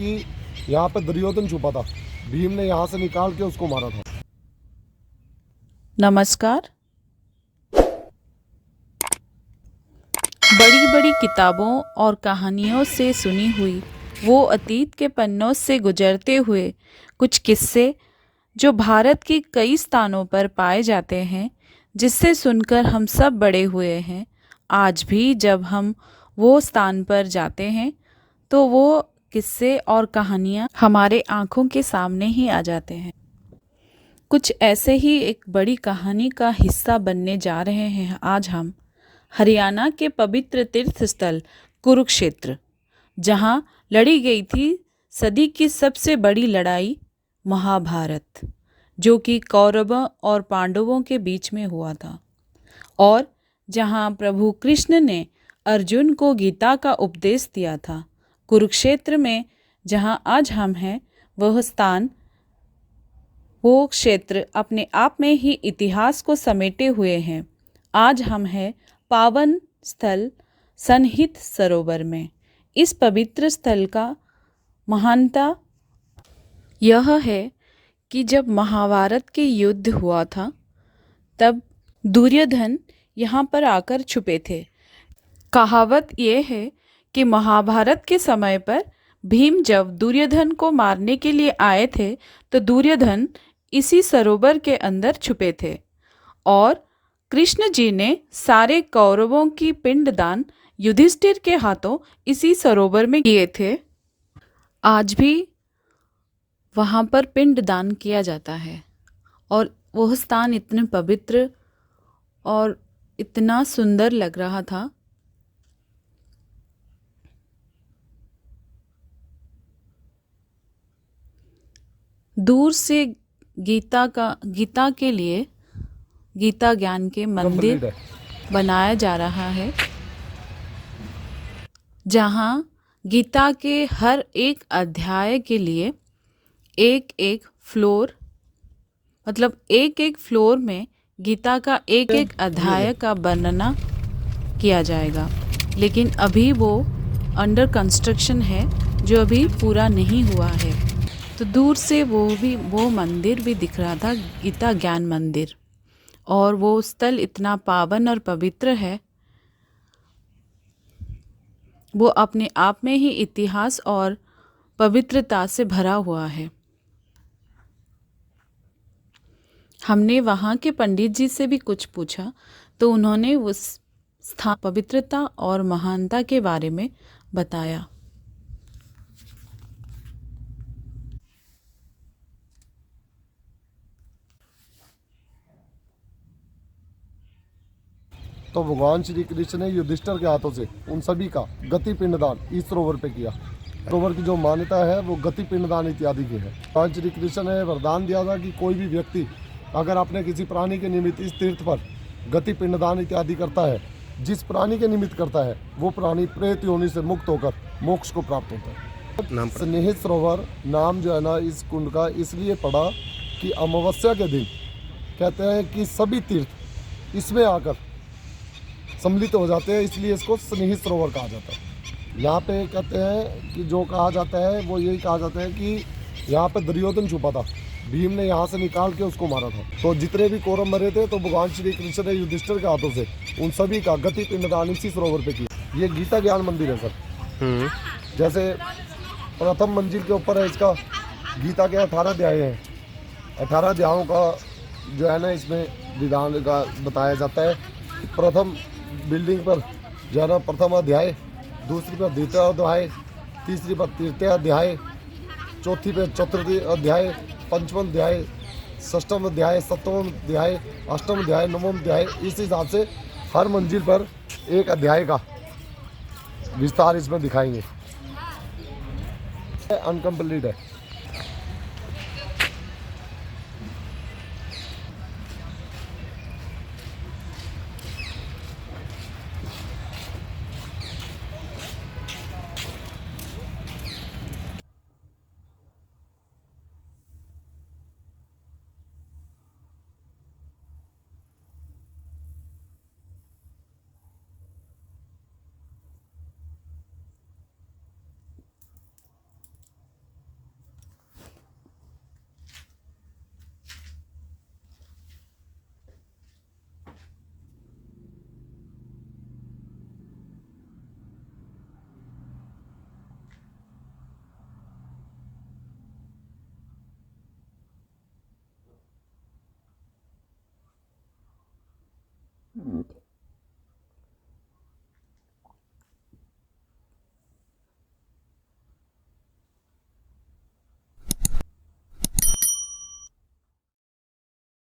कि यहाँ पे दुर्योधन छुपा था, भीम ने यहाँ से निकाल के उसको मारा था। नमस्कार। बड़ी बड़ी किताबों और कहानियों से सुनी हुई वो अतीत के पन्नों से गुजरते हुए कुछ किस्से जो भारत के कई स्थानों पर पाए जाते हैं, जिससे सुनकर हम सब बड़े हुए हैं। आज भी जब हम वो स्थान पर जाते हैं तो वो किस्से और कहानियाँ हमारे आँखों के सामने ही आ जाते हैं। कुछ ऐसे ही एक बड़ी कहानी का हिस्सा बनने जा रहे हैं आज हम हरियाणा के पवित्र तीर्थ स्थल कुरुक्षेत्र, जहां लड़ी गई थी सदी की सबसे बड़ी लड़ाई महाभारत, जो कि कौरवों और पांडवों के बीच में हुआ था, और जहां प्रभु कृष्ण ने अर्जुन को गीता का उपदेश दिया था। कुरुक्षेत्र में जहां आज हम हैं, वह स्थान, वो क्षेत्र अपने आप में ही इतिहास को समेटे हुए हैं। आज हम हैं पावन स्थल सन्निहित सरोवर में। इस पवित्र स्थल का महानता यह है कि जब महाभारत के युद्ध हुआ था, तब दुर्योधन यहाँ पर आकर छुपे थे। कहावत यह है कि महाभारत के समय पर भीम जब दुर्योधन को मारने के लिए आए थे, तो दुर्योधन इसी सरोवर के अंदर छुपे थे, और कृष्ण जी ने सारे कौरवों की पिंडदान युधिष्ठिर के हाथों इसी सरोवर में किए थे। आज भी वहाँ पर पिंडदान किया जाता है, और वह स्थान इतने पवित्र और इतना सुंदर लग रहा था। दूर से गीता के लिए गीता ज्ञान के मंदिर बनाया जा रहा है, जहाँ गीता के हर एक अध्याय के लिए एक एक फ्लोर, मतलब एक एक फ्लोर में गीता का एक एक अध्याय का वर्णना किया जाएगा। लेकिन अभी वो अंडर कंस्ट्रक्शन है, जो अभी पूरा नहीं हुआ है। तो दूर से वो मंदिर भी दिख रहा था, गीता ज्ञान मंदिर, और वो स्थल इतना पावन और पवित्र है। वो अपने आप में ही इतिहास और पवित्रता से भरा हुआ है। हमने वहाँ के पंडित जी से भी कुछ पूछा, तो उन्होंने उस स्थान पवित्रता और महानता के बारे में बताया। तो भगवान श्री कृष्ण ने युधिष्ठिर के हाथों से उन सभी का गति पिंडदान इस सरोवर पे किया। सरोवर की जो मान्यता है वो गति पिंडदान इत्यादि की है। भगवान श्री कृष्ण ने वरदान दिया था कि कोई भी व्यक्ति अगर अपने किसी प्राणी के निमित्त इस तीर्थ पर गति पिंडदान इत्यादि करता है, जिस प्राणी के निमित्त करता है, वो प्राणी प्रेत योनि से मुक्त होकर मोक्ष को प्राप्त होता है। स्नेहित सरोवर नाम जो है ना इस कुंड का इसलिए पड़ा कि अमावस्या के दिन कहते हैं कि सभी तीर्थ इसमें आकर सम्मिलित हो जाते हैं, इसलिए इसको स्नेहित सरोवर कहा जाता है। यहाँ पे कहते हैं कि जो कहा जाता है वो यही कहा जाता है कि यहाँ पे दुर्योधन छुपा था, भीम ने यहाँ से निकाल के उसको मारा था। तो जितने भी कौरव मरे थे, तो भगवान श्री कृष्ण ने युधिष्ठिर के हाथों से उन सभी का गति पिंडदान इसी सरोवर पे किया। ये गीता ज्ञान मंदिर है सर। जैसे प्रथम मंजिल के ऊपर है इसका, गीता के 18 अध्याय हैं। 18 अध्यायों का जो है ना इसमें विधान का बताया जाता है। प्रथम बिल्डिंग पर जो है ना प्रथम अध्याय, दूसरी पर द्वितीय अध्याय, तीसरी पर तृतीय अध्याय, चौथी पर चतुर्थी अध्याय, पंचम अध्याय, षष्ठम अध्याय, सप्तम अध्याय, अष्टम अध्याय, नवम अध्याय। इस हिसाब से हर मंजिल पर एक अध्याय का विस्तार इसमें दिखाएंगे। अनकम्प्लीट है।